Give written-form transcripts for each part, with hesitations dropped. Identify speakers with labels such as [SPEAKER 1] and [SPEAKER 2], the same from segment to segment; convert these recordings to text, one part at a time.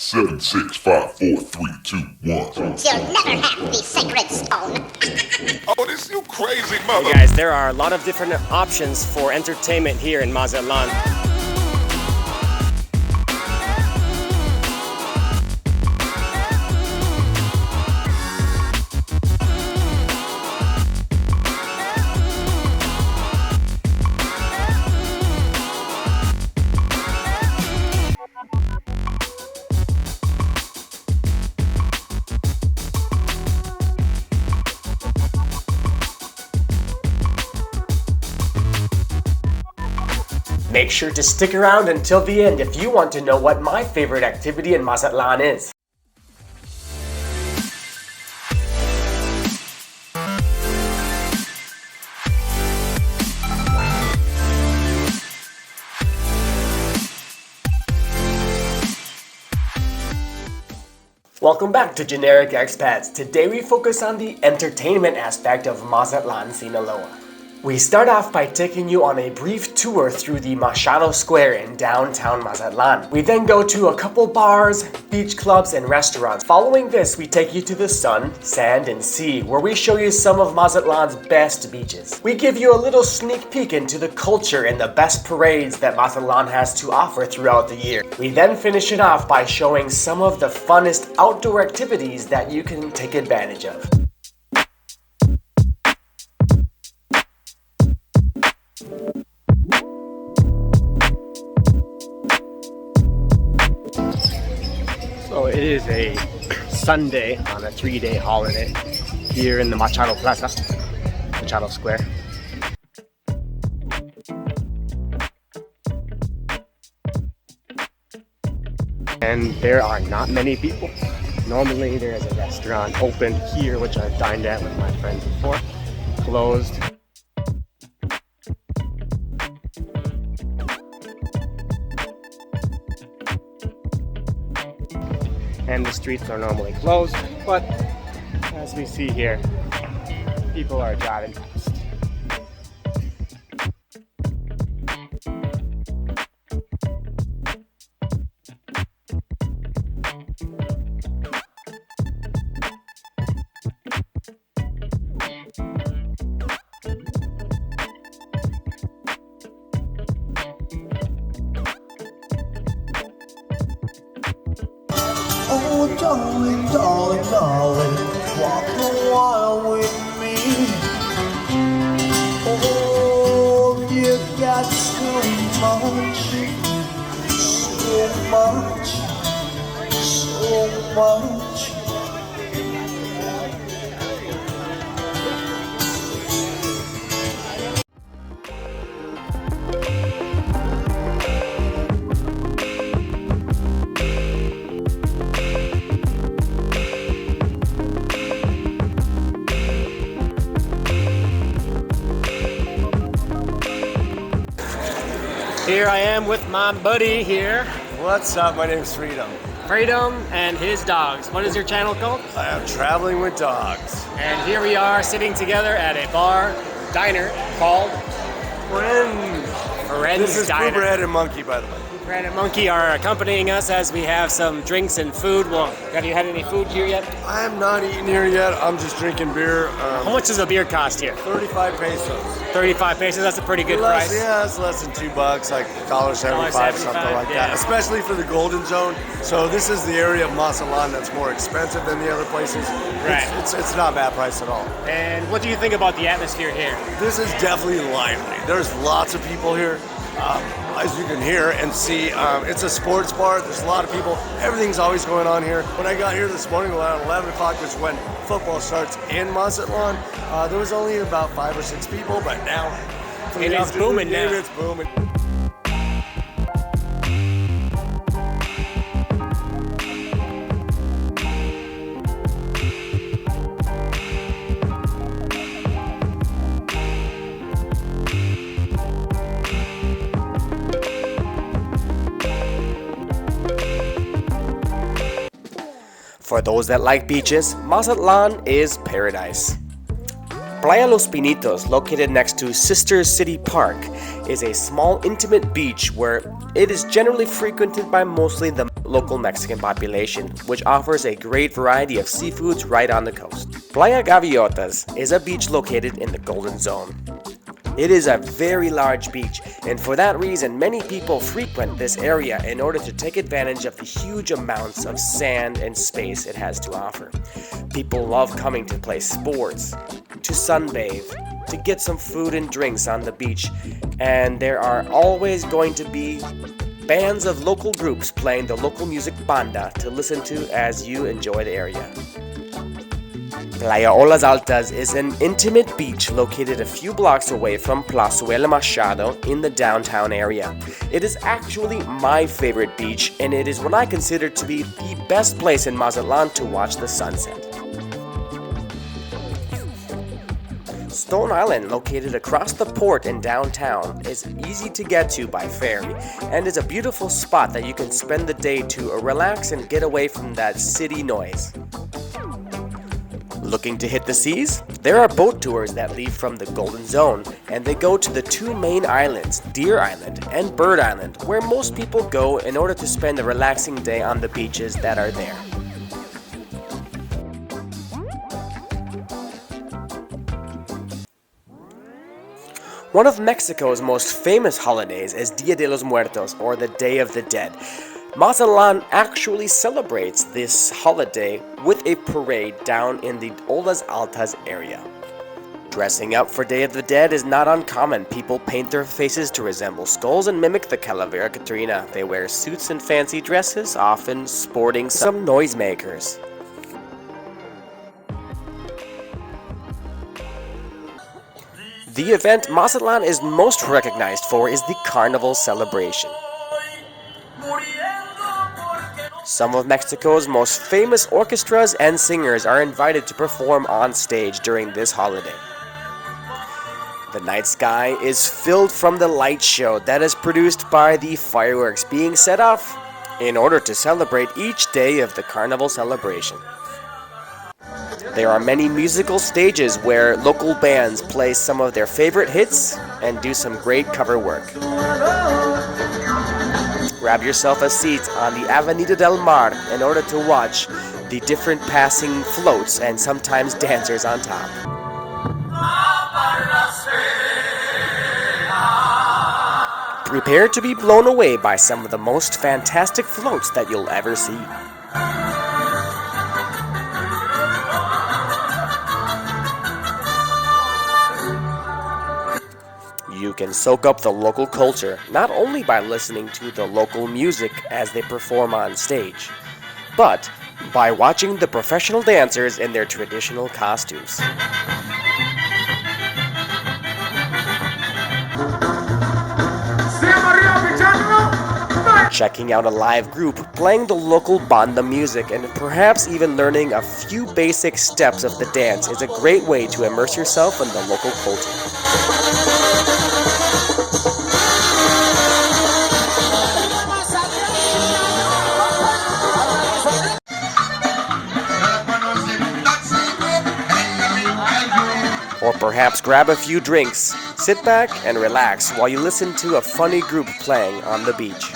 [SPEAKER 1] 7, 6, 5, 4, 3, 2, 1.
[SPEAKER 2] You'll never have the sacred stone.
[SPEAKER 1] Oh, this you crazy mother.
[SPEAKER 3] Hey guys, there are a lot of different options for entertainment here in Mazatlan. Make sure to stick around until the end if you want to know what my favorite activity in Mazatlan is. Welcome back to Generic Expats. Today we focus on the entertainment aspect of Mazatlan, Sinaloa. We start off by taking you on a brief tour through the Machado Square in downtown Mazatlan. We then go to a couple bars, beach clubs, and restaurants. Following this, we take you to the sun, sand, and sea, where we show you some of Mazatlan's best beaches. We give you a little sneak peek into the culture and the best parades that Mazatlan has to offer throughout the year. We then finish it off by showing some of the funnest outdoor activities that you can take advantage of. So it is a Sunday on a 3-day holiday here in the Machado Plaza, Machado Square. And there are not many people. Normally there is a restaurant open here, which I've dined at with my friends before, closed. And the streets are normally closed, but as we see here, people are driving past.
[SPEAKER 4] Oh, darling, darling, darling, walk a while with me. Oh, you got so much, so much.
[SPEAKER 3] Here I am with my buddy here,
[SPEAKER 5] What's up? My name's Freedom.
[SPEAKER 3] Freedom, and his dogs. What is your channel called?
[SPEAKER 5] I am traveling with dogs.
[SPEAKER 3] And here we are sitting together at a bar, diner called Friends
[SPEAKER 5] This is
[SPEAKER 3] Diner.
[SPEAKER 5] Booberhead and Monkey, by the way.
[SPEAKER 3] Brad and Monkey are accompanying us as we have some drinks and food. Well, have you had any food here yet?
[SPEAKER 5] I am not eating here yet. I'm just drinking beer.
[SPEAKER 3] How much does a beer cost here?
[SPEAKER 5] 35 pesos.
[SPEAKER 3] 35 pesos, that's a pretty good
[SPEAKER 5] Less,
[SPEAKER 3] price.
[SPEAKER 5] yeah, it's less than $2, like $1.75, something like
[SPEAKER 3] yeah.
[SPEAKER 5] that. Especially for the Golden Zone. So this is the area of Mazatlan that's more expensive than the other places.
[SPEAKER 3] Right.
[SPEAKER 5] It's not a bad price at all.
[SPEAKER 3] And what do you think about the atmosphere here?
[SPEAKER 5] This is definitely lively. There's lots of people here. As you can hear and see, it's a sports bar. There's a lot of people. Everything's always going on here. When I got here this morning around 11 o'clock, which is when football starts in Mazatlan, there was only about 5 or 6 people, but now
[SPEAKER 3] It is booming now.
[SPEAKER 5] It's booming.
[SPEAKER 3] For those that like beaches, Mazatlan is paradise. Playa Los Pinitos, located next to Sister City Park, is a small intimate beach where it is generally frequented by mostly the local Mexican population, which offers a great variety of seafoods right on the coast. Playa Olas is a beach located in the Golden Zone. It is a very large beach, and for that reason, many people frequent this area in order to take advantage of the huge amounts of sand and space it has to offer. People love coming to play sports, to sunbathe, to get some food and drinks on the beach, and there are always going to be bands of local groups playing the local music banda to listen to as you enjoy the area. Playa Olas Altas is an intimate beach located a few blocks away from Playa Machado in the downtown area. It is actually my favorite beach, and it is what I consider to be the best place in Mazatlan to watch the sunset. Stone Island, located across the port in downtown, is easy to get to by ferry and is a beautiful spot that you can spend the day to relax and get away from that city noise. Looking to hit the seas? There are boat tours that leave from the Golden Zone, and they go to the two main islands, Deer Island and Bird Island, where most people go in order to spend a relaxing day on the beaches that are there. One of Mexico's most famous holidays is Dia de los Muertos, or the Day of the Dead. Mazatlan actually celebrates this holiday with a parade down in the Olas Altas area. Dressing up for Day of the Dead is not uncommon. People paint their faces to resemble skulls and mimic the Calavera Catrina. They wear suits and fancy dresses, often sporting some noisemakers. The event Mazatlan is most recognized for is the Carnival celebration. Some of Mexico's most famous orchestras and singers are invited to perform on stage during this holiday. The night sky is filled from the light show that is produced by the fireworks being set off in order to celebrate each day of the Carnival celebration. There are many musical stages where local bands play some of their favorite hits and do some great cover work. Grab yourself a seat on the Avenida del Mar in order to watch the different passing floats and sometimes dancers on top. Prepare to be blown away by some of the most fantastic floats that you'll ever see. You can soak up the local culture not only by listening to the local music as they perform on stage, but by watching the professional dancers in their traditional costumes. Checking out a live group playing the local banda music and perhaps even learning a few basic steps of the dance is a great way to immerse yourself in the local culture. Or perhaps grab a few drinks, sit back and relax while you listen to a funny group playing on the beach.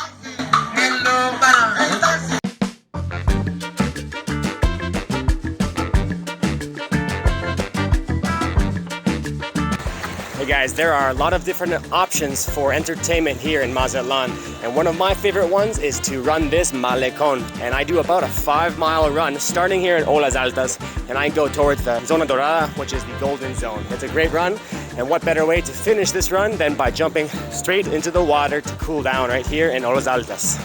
[SPEAKER 3] Hey guys, there are a lot of different options for entertainment here in Mazatlan, and one of my favorite ones is to run this Malecon, and I do about a 5-mile run starting here in Olas Altas, and I go towards the Zona Dorada, which is the Golden Zone. It's a great run, and what better way to finish this run than by jumping straight into the water to cool down right here in Olas Altas.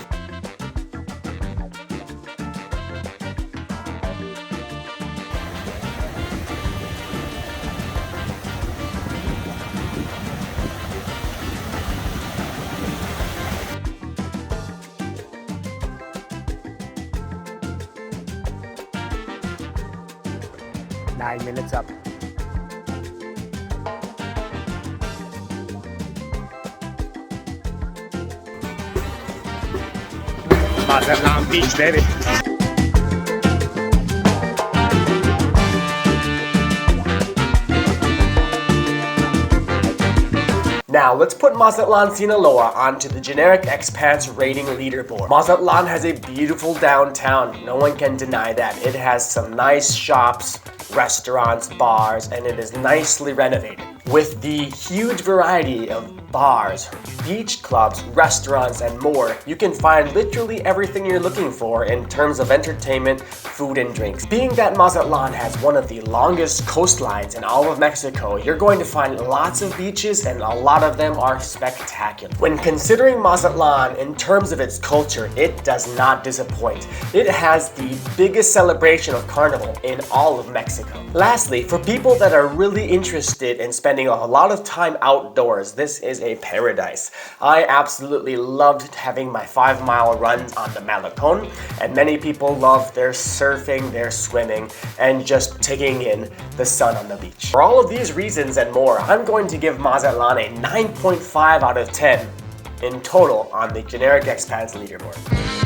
[SPEAKER 3] Nine minutes up. Mazatlan Beach, baby. Now, Now, let's put Mazatlan, Sinaloa onto the generic expats rating leaderboard. Mazatlan has a beautiful downtown. No one can deny that. It has some nice shops, restaurants, bars, and it is nicely renovated. With the huge variety of bars, beach clubs, restaurants, and more, you can find literally everything you're looking for in terms of entertainment, food, and drinks. Being that Mazatlan has one of the longest coastlines in all of Mexico, you're going to find lots of beaches, and a lot of them are spectacular. When considering Mazatlan in terms of its culture, it does not disappoint. It has the biggest celebration of Carnival in all of Mexico. Lastly, for people that are really interested in spending a lot of time outdoors, this is a paradise. I absolutely loved having my 5-mile runs on the Malecon, and many people love their surfing, their swimming, and just taking in the sun on the beach. For all of these reasons and more, I'm going to give Mazatlan a 9.5 out of 10 in total on the generic expats leaderboard.